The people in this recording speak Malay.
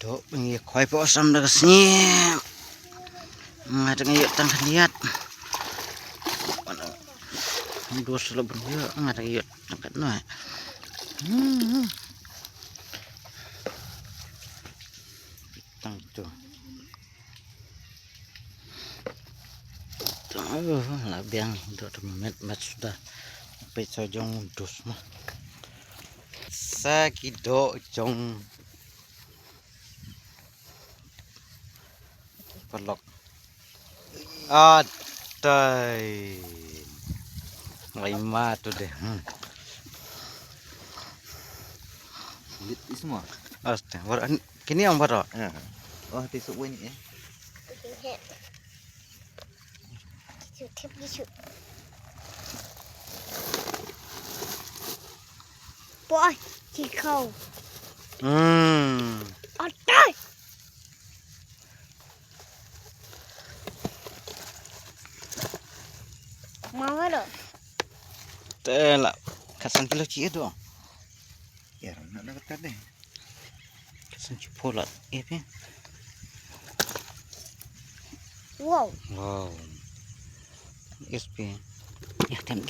Dok, ini koi po asam dah kesini. Ngadeng yuk tang lihat. Dua selalu berdua ngadeng yuk tangkat noy. Tang tu. Labiang untuk menit sudah sampai sojong dus mah. Sakido jong pelok. Adai. Lima tuh deh. Kulit itu semua. Astaga, kini yang baru. Ya. Oh, tisuk banyak ya. Boy, kikau. Adai. Mama dah. Telak. Kasan kilo cie tu. Ya, nak dekat deh. Kasan cipolat. Iya. Wow. Wow. SP. Ya, tem.